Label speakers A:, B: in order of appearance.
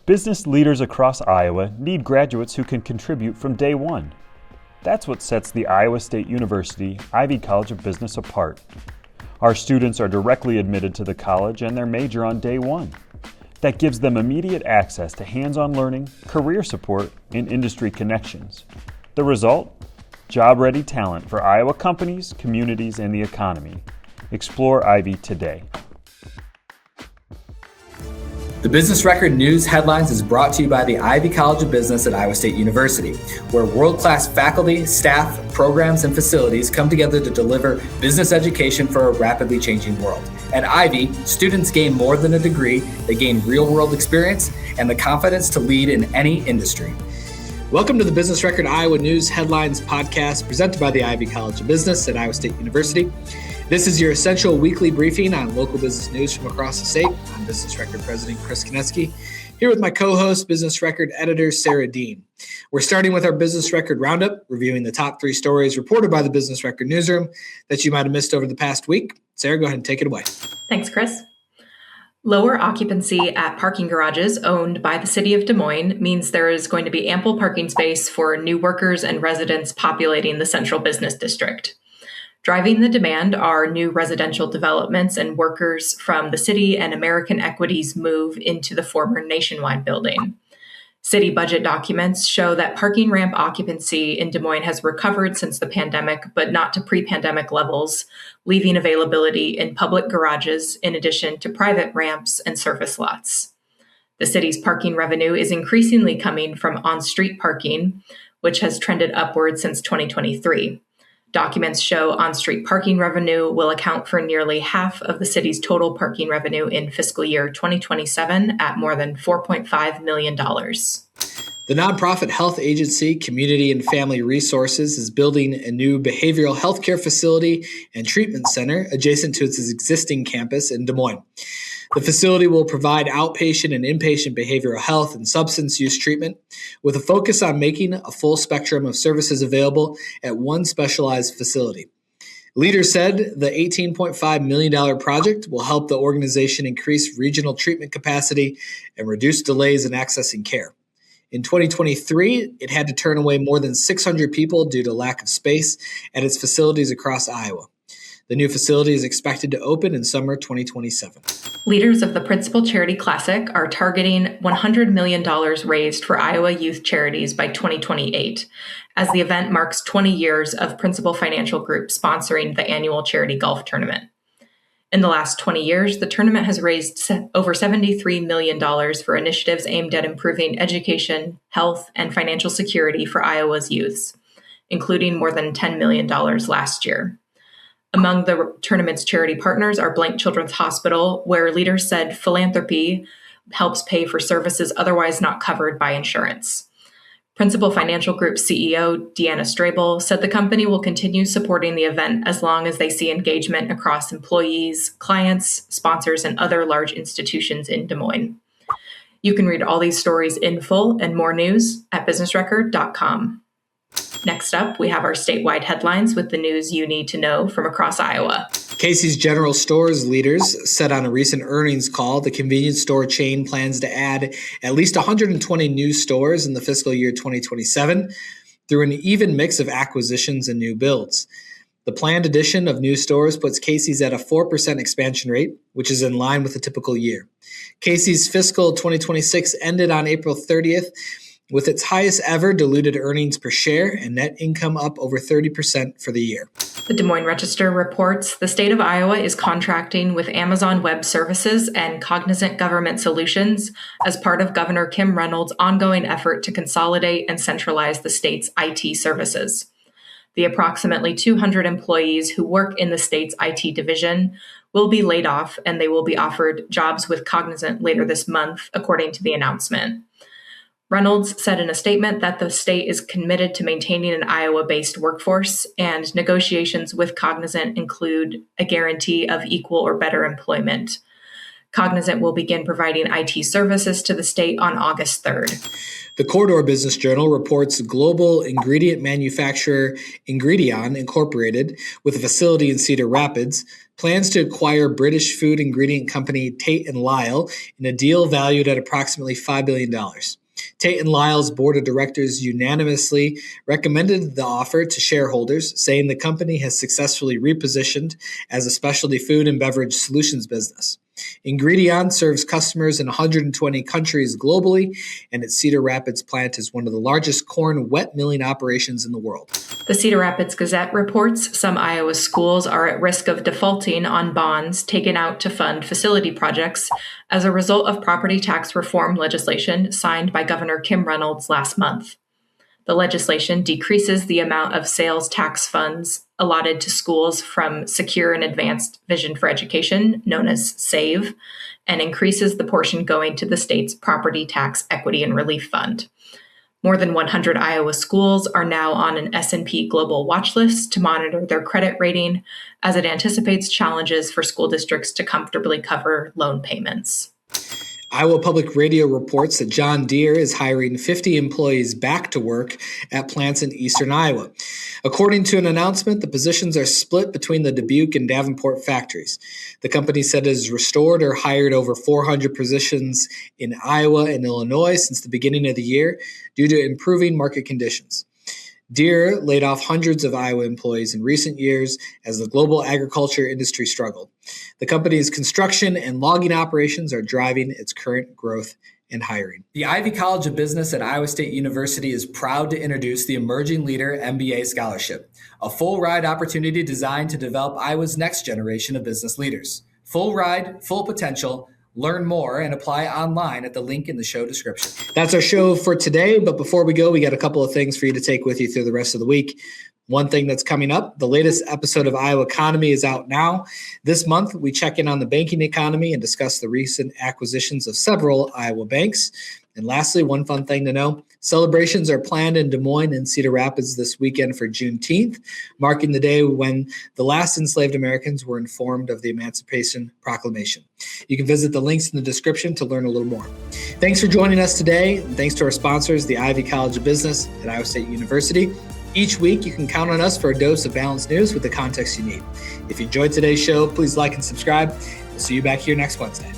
A: Business leaders across Iowa need graduates who can contribute from day one. That's what sets the Iowa State University Ivy College of Business apart. Our students are directly admitted to the college and their major on day one. That gives them immediate access to hands-on learning, career support, and industry connections. The result? Job-ready talent for Iowa companies, communities, and the economy. Explore Ivy today.
B: The Business Record News Headlines is brought to you by the Ivy College of Business at Iowa State University, where world-class faculty, staff, programs, and facilities come together to deliver business education for a rapidly changing world. At Ivy, students gain more than a degree, they gain real-world experience and the confidence to lead in any industry. Welcome to the Business Record Iowa News Headlines podcast presented by the Ivy College of Business at Iowa State University. This is your essential weekly briefing on local business news from across the state. I'm Business Record President Chris Conetzkey, here with my co-host, Business Record Editor Sarah Diehn. We're starting with our Business Record Roundup, reviewing the top 3 stories reported by the Business Record Newsroom that you might have missed over the past week. Sarah, go ahead and take it away.
C: Thanks, Chris. Lower occupancy at parking garages owned by the city of Des Moines means there is going to be ample parking space for new workers and residents populating the central business district. Driving the demand are new residential developments and workers from the city and American Equity's move into the former Nationwide building. City budget documents show that parking ramp occupancy in Des Moines has recovered since the pandemic, but not to pre-pandemic levels, leaving availability in public garages in addition to private ramps and surface lots. The city's parking revenue is increasingly coming from on-street parking, which has trended upward since 2023. Documents show on-street parking revenue will account for nearly half of the city's total parking revenue in fiscal year 2027 at more than $4.5 million.
B: The nonprofit health agency Community and Family Resources is building a new behavioral health care facility and treatment center adjacent to its existing campus in Des Moines. The facility will provide outpatient and inpatient behavioral health and substance use treatment with a focus on making a full spectrum of services available at one specialized facility. Leaders said the $18.5 million project will help the organization increase regional treatment capacity and reduce delays in accessing care. In 2023, it had to turn away more than 600 people due to lack of space at its facilities across Iowa. The new facility is expected to open in summer 2027.
C: Leaders of the Principal Charity Classic are targeting $100 million raised for Iowa youth charities by 2028, as the event marks 20 years of Principal Financial Group sponsoring the annual charity golf tournament. In the last 20 years, the tournament has raised over $73 million for initiatives aimed at improving education, health, and financial security for Iowa's youths, including more than $10 million last year. Among the tournament's charity partners are Blank Children's Hospital, where leaders said philanthropy helps pay for services otherwise not covered by insurance. Principal Financial Group CEO Diehn said the company will continue supporting the event as long as they see engagement across employees, clients, sponsors, and other large institutions in Des Moines. You can read all these stories in full and more news at businessrecord.com. Next up, we have our statewide headlines with the news you need to know from across Iowa.
B: Casey's General Stores leaders said on a recent earnings call the convenience store chain plans to add at least 120 new stores in the fiscal year 2027 through an even mix of acquisitions and new builds. The planned addition of new stores puts Casey's at a 4% expansion rate, which is in line with a typical year. Casey's fiscal 2026 ended on April 30th, with its highest ever diluted earnings per share and net income up over 30% for the year.
C: The Des Moines Register reports the state of Iowa is contracting with Amazon Web Services and Cognizant Government Solutions as part of Governor Kim Reynolds' ongoing effort to consolidate and centralize the state's IT services. The approximately 200 employees who work in the state's IT division will be laid off, and they will be offered jobs with Cognizant later this month, according to the announcement. Reynolds said in a statement that the state is committed to maintaining an Iowa-based workforce, and negotiations with Cognizant include a guarantee of equal or better employment. Cognizant will begin providing IT services to the state on August 3rd.
B: The Corridor Business Journal reports global ingredient manufacturer Ingredion Incorporated, with a facility in Cedar Rapids, plans to acquire British food ingredient company Tate & Lyle in a deal valued at approximately $5 billion. Tate & Lyle's board of directors unanimously recommended the offer to shareholders, saying the company has successfully repositioned as a specialty food and beverage solutions business. Ingredion serves customers in 120 countries globally, and its Cedar Rapids plant is one of the largest corn wet milling operations in the world.
C: The Cedar Rapids Gazette reports some Iowa schools are at risk of defaulting on bonds taken out to fund facility projects as a result of property tax reform legislation signed by Governor Kim Reynolds last month. The legislation decreases the amount of sales tax funds allotted to schools from Secure and Advanced Vision for Education, known as SAVE, and increases the portion going to the state's Property Tax Equity and Relief Fund. More than 100 Iowa schools are now on an S&P Global watch list to monitor their credit rating as it anticipates challenges for school districts to comfortably cover loan payments.
B: Iowa Public Radio reports that John Deere is hiring 50 employees back to work at plants in eastern Iowa. According to an announcement, the positions are split between the Dubuque and Davenport factories. The company said it has restored or hired over 400 positions in Iowa and Illinois since the beginning of the year due to improving market conditions. Deere laid off hundreds of Iowa employees in recent years as the global agriculture industry struggled. The company's construction and logging operations are driving its current growth and hiring. The Ivy College of Business at Iowa State University is proud to introduce the Emerging Leader MBA Scholarship, a full ride opportunity designed to develop Iowa's next generation of business leaders. Full ride, full potential. Learn more and apply online at the link in the show description. That's our show for today. But before we go, we got a couple of things for you to take with you through the rest of the week. One thing that's coming up, the latest episode of Iowa Economy is out now. This month, we check in on the banking economy and discuss the recent acquisitions of several Iowa banks. And lastly, one fun thing to know, celebrations are planned in Des Moines and Cedar Rapids this weekend for Juneteenth, marking the day when the last enslaved Americans were informed of the Emancipation Proclamation. You can visit the links in the description to learn a little more. Thanks for joining us today, and thanks to our sponsors, the Ivy College of Business at Iowa State University. Each week, you can count on us for a dose of balanced news with the context you need. If you enjoyed today's show, please like and subscribe. We'll see you back here next Wednesday.